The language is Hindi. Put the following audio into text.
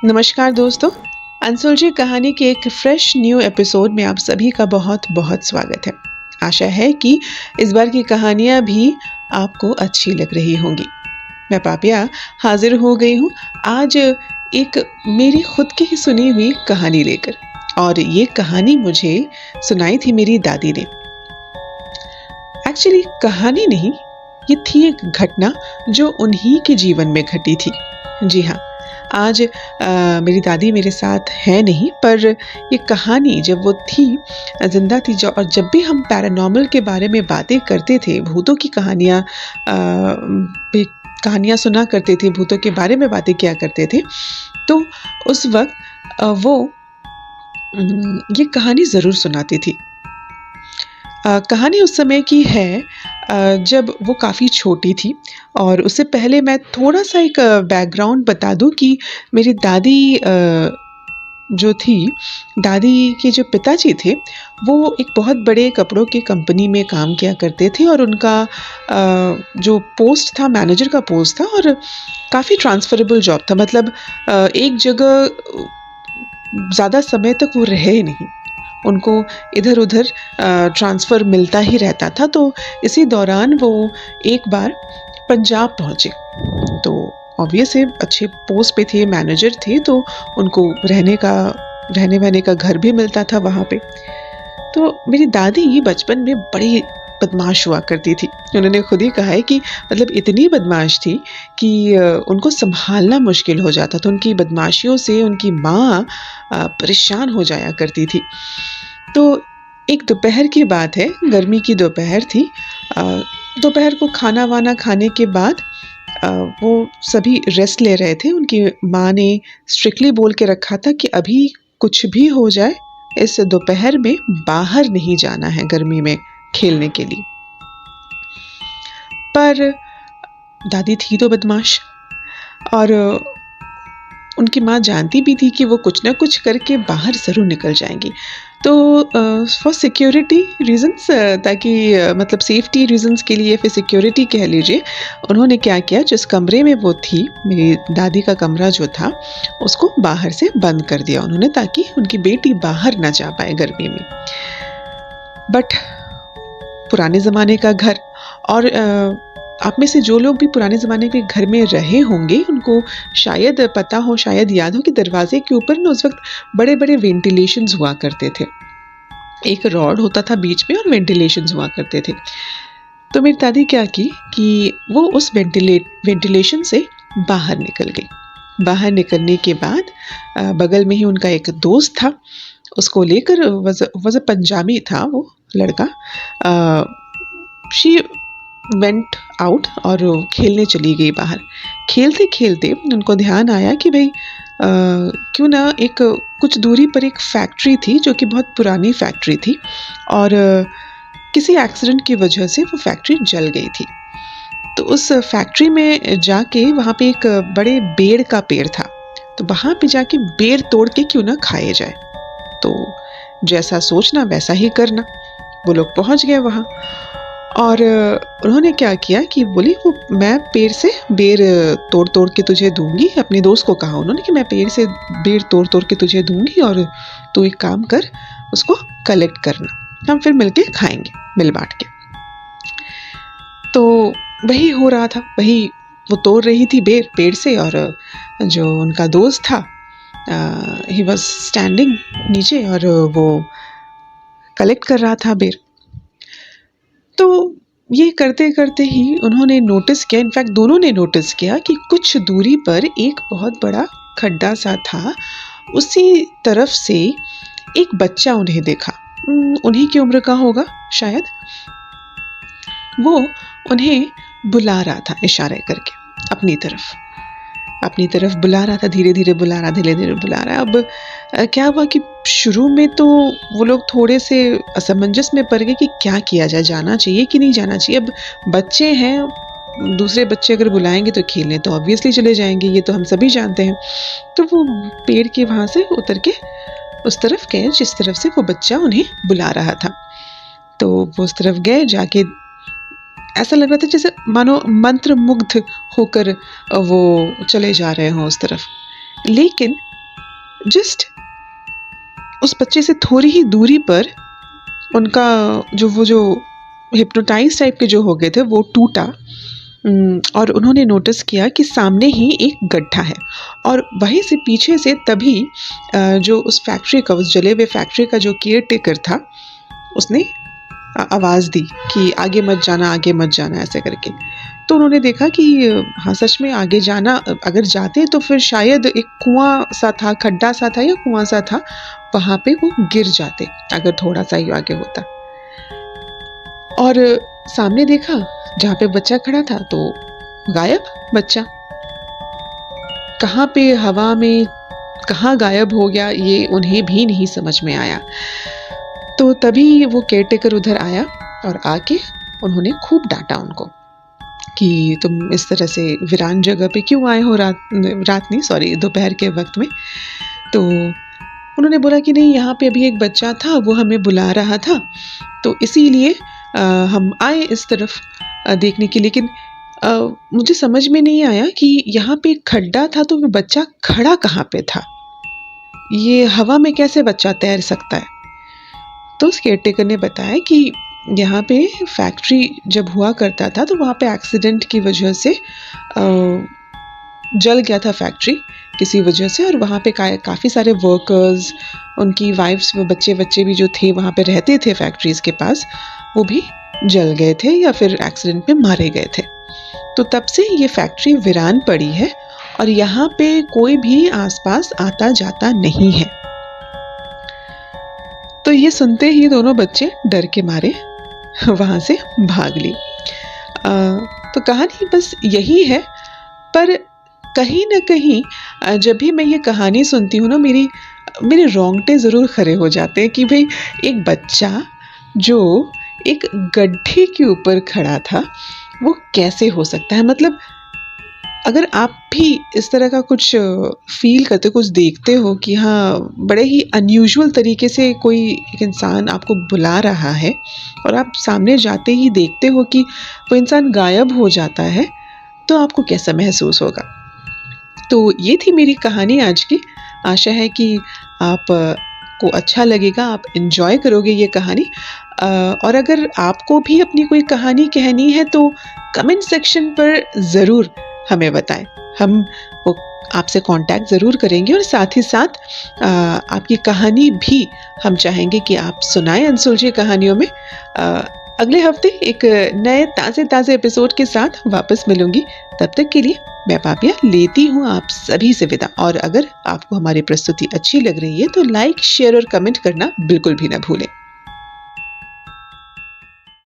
नमस्कार दोस्तों, अनसुलझी कहानी के एक फ्रेश न्यू एपिसोड में आप सभी का बहुत बहुत स्वागत है। आशा है कि इस बार की कहानियाँ भी आपको अच्छी लग रही होंगी। मैं पापिया हाजिर हो गई हूँ आज एक मेरी खुद की ही सुनी हुई कहानी लेकर, और ये कहानी मुझे सुनाई थी मेरी दादी ने। एक्चुअली कहानी नहीं, ये थी एक घटना जो उन्हीं के जीवन में घटी थी। जी हाँ, आज मेरी दादी मेरे साथ है नहीं, पर ये कहानी जब वो थी, जिंदा थी, और जब भी हम पैरानॉर्मल के बारे में बातें करते थे, भूतों की कहानियाँ सुना करते थे, भूतों के बारे में बातें किया करते थे, तो उस वक्त वो ये कहानी ज़रूर सुनाती थी। कहानी उस समय की है जब वो काफ़ी छोटी थी, और उससे पहले मैं थोड़ा सा एक बैकग्राउंड बता दूं कि मेरी दादी जो थी, दादी के जो पिताजी थे, वो एक बहुत बड़े कपड़ों की कंपनी में काम किया करते थे, और उनका जो पोस्ट था, मैनेजर का पोस्ट था, और काफ़ी ट्रांसफरेबल जॉब था। मतलब एक जगह ज़्यादा समय तक वो रहे नहीं, उनको इधर उधर ट्रांसफ़र मिलता ही रहता था। तो इसी दौरान वो एक बार पंजाब पहुँचे, तो ऑब्वियस है अच्छे पोस्ट पे थे, मैनेजर थे, तो उनको रहने वहने का घर भी मिलता था वहाँ पे। तो मेरी दादी बचपन में बड़ी बदमाश हुआ करती थी। उन्होंने खुद ही कहा है कि मतलब इतनी बदमाश थी कि उनको संभालना मुश्किल हो जाता था। उनकी बदमाशियों से उनकी माँ परेशान हो जाया करती थी। तो एक दोपहर की बात है, गर्मी की दोपहर थी। दोपहर को खाना वाना खाने के बाद वो सभी रेस्ट ले रहे थे। उनकी माँ ने स्ट्रिक्टली बोल के रखा था कि अभी कुछ भी हो जाए, इस दोपहर में बाहर नहीं जाना है गर्मी में खेलने के लिए। पर दादी थी तो बदमाश, और उनकी माँ जानती भी थी कि वो कुछ ना कुछ करके बाहर ज़रूर निकल जाएंगी। तो फॉर सिक्योरिटी रीजंस, ताकि मतलब सेफ्टी रीजंस के लिए, फिर सिक्योरिटी कह लीजिए, उन्होंने क्या किया, जिस कमरे में वो थी, मेरी दादी का कमरा जो था, उसको बाहर से बंद कर दिया उन्होंने, ताकि उनकी बेटी बाहर ना जा पाए गर्मी में। बट पुराने ज़माने का घर, और आप में से जो लोग भी पुराने ज़माने के घर में रहे होंगे, उनको शायद पता हो, शायद याद हो कि दरवाजे के ऊपर ना उस वक्त बड़े बड़े वेंटिलेशंस हुआ करते थे। एक रॉड होता था बीच में, और वेंटिलेशंस हुआ करते थे। तो मेरी दादी क्या की कि वो उस वेंटिलेशन से बाहर निकल गई। बाहर निकलने के बाद बगल में ही उनका एक दोस्त था, उसको लेकर, वज़ पंजाबी था वो लड़का, शी वेंट आउट और खेलने चली गई बाहर। खेलते खेलते उनको ध्यान आया कि भाई क्यों ना, एक कुछ दूरी पर एक फैक्ट्री थी जो कि बहुत पुरानी फैक्ट्री थी, और किसी एक्सीडेंट की वजह से वो फैक्ट्री जल गई थी। तो उस फैक्ट्री में जाके, वहाँ पे एक बड़े बेर का पेड़ था, तो वहाँ पे जाके बेर तोड़ के क्यों ना खाए जाए। तो जैसा सोचना वैसा ही करना, वो लोग पहुँच गए वहाँ, और उन्होंने क्या किया कि बोली, वो मैं पेड़ से बेर तोड़ तोड़ के तुझे दूंगी। अपने दोस्त को कहा उन्होंने कि मैं पेड़ से बेर तोड़ तोड़ के तुझे दूंगी, और तू एक काम कर, उसको कलेक्ट करना, हम फिर मिलके खाएंगे, मिल बांट के। तो वही हो रहा था, वही वो तोड़ रही थी बेर पेड़ से, और जो उनका दोस्त था, ही वॉज स्टैंडिंग नीचे, और वो कलेक्ट कर रहा था बेर। तो ये करते करते ही उन्होंने नोटिस किया, इनफैक्ट दोनों ने नोटिस किया, कि कुछ दूरी पर एक बहुत बड़ा खड्डा सा था। उसी तरफ से एक बच्चा उन्हें देखा, उन्हीं की उम्र का होगा शायद। वो उन्हें बुला रहा था इशारे करके, अपनी तरफ बुला रहा था, धीरे धीरे बुला रहा। अब क्या हुआ कि शुरू में तो वो लोग थोड़े से असमंजस में पड़ गए कि क्या किया जाए, जाना चाहिए कि नहीं जाना चाहिए। अब बच्चे हैं, दूसरे बच्चे अगर बुलाएंगे तो खेलने तो ऑब्वियसली चले जाएंगे, ये तो हम सभी जानते हैं। तो वो पेड़ के वहाँ से उतर के उस तरफ गए जिस तरफ से वो बच्चा उन्हें बुला रहा था। तो वो उस तरफ गए, जाके ऐसा लग रहा था जैसे मानो मंत्र मुग्ध होकर वो चले जा रहे हों उस तरफ। लेकिन जस्ट उस बच्चे से थोड़ी ही दूरी पर उनका जो हिप्नोटाइज टाइप के जो हो गए थे वो टूटा। और उन्होंने नोटिस किया कि सामने ही एक गड्ढा है और वहीं से पीछे से तभी जो उस फैक्ट्री का, उस जले हुए फैक्ट्री का जो केयर टेकर था, उसने आवाज़ दी कि आगे मत जाना, आगे मत जाना, ऐसे करके। तो उन्होंने देखा कि हाँ सच में आगे जाना, अगर जाते तो फिर शायद एक कुआं सा था, खड्डा सा था या कुआं सा था, वहाँ पे वो गिर जाते अगर थोड़ा सा ही आगे होता। और सामने देखा जहाँ पे बच्चा खड़ा था तो गायब बच्चा, कहाँ पे हवा में कहाँ गायब हो गया ये उन्हें भी नहीं समझ में आया। तो तभी वो केयरटेकर उधर आया और आके उन्होंने खूब डांटा उनको कि तुम इस तरह से वीरान जगह पे क्यों आए हो, रात नहीं सॉरी दोपहर के वक्त में। तो उन्होंने बोला कि नहीं, यहाँ पे अभी एक बच्चा था, वो हमें बुला रहा था, तो इसीलिए हम आए इस तरफ देखने के। लेकिन मुझे समझ में नहीं आया कि यहाँ पे खड्डा था तो वो बच्चा खड़ा कहाँ पे था, ये हवा में कैसे बच्चा तैर सकता है। तो उस केयरटेकर ने बताया कि यहाँ पे फैक्ट्री जब हुआ करता था तो वहाँ पे एक्सीडेंट की वजह से जल गया था फैक्ट्री किसी वजह से, और वहाँ पे काफ़ी सारे वर्कर्स, उनकी वाइफ्स, वो बच्चे भी जो थे वहाँ पे रहते थे फैक्ट्रीज़ के पास, वो भी जल गए थे या फिर एक्सीडेंट में मारे गए थे। तो तब से ये फैक्ट्री वीरान पड़ी है और यहाँ पे कोई भी आसपास आता जाता नहीं है। तो ये सुनते ही दोनों बच्चे डर के मारे वहाँ से भाग ली। तो कहानी बस यही है, पर कहीं ना कहीं जब भी मैं ये कहानी सुनती हूँ ना, मेरे रोंगटे ज़रूर खड़े हो जाते हैं कि भाई एक बच्चा जो एक गड्ढे के ऊपर खड़ा था वो कैसे हो सकता है। मतलब अगर आप भी इस तरह का कुछ फील करते, कुछ देखते हो कि हाँ बड़े ही अनयूजुअल तरीके से कोई एक इंसान आपको बुला रहा है और आप सामने जाते ही देखते हो कि वो इंसान गायब हो जाता है, तो आपको कैसा महसूस होगा। तो ये थी मेरी कहानी आज की। आशा है कि आप को अच्छा लगेगा, आप एंजॉय करोगे ये कहानी। और अगर आपको भी अपनी कोई कहानी कहनी है तो कमेंट सेक्शन पर ज़रूर हमें बताएं, हम वो आपसे कांटेक्ट ज़रूर करेंगे और साथ ही साथ आपकी कहानी भी हम चाहेंगे कि आप सुनाएं अनसुलझी कहानियों में। अगले हफ्ते एक नए ताज़े एपिसोड के साथ वापस मिलूंगी। तब तक के लिए मैं पापिया लेती हूँ आप सभी से विदा। और अगर आपको हमारी प्रस्तुति अच्छी लग रही है तो लाइक, शेयर और कमेंट करना बिल्कुल भी ना भूलें।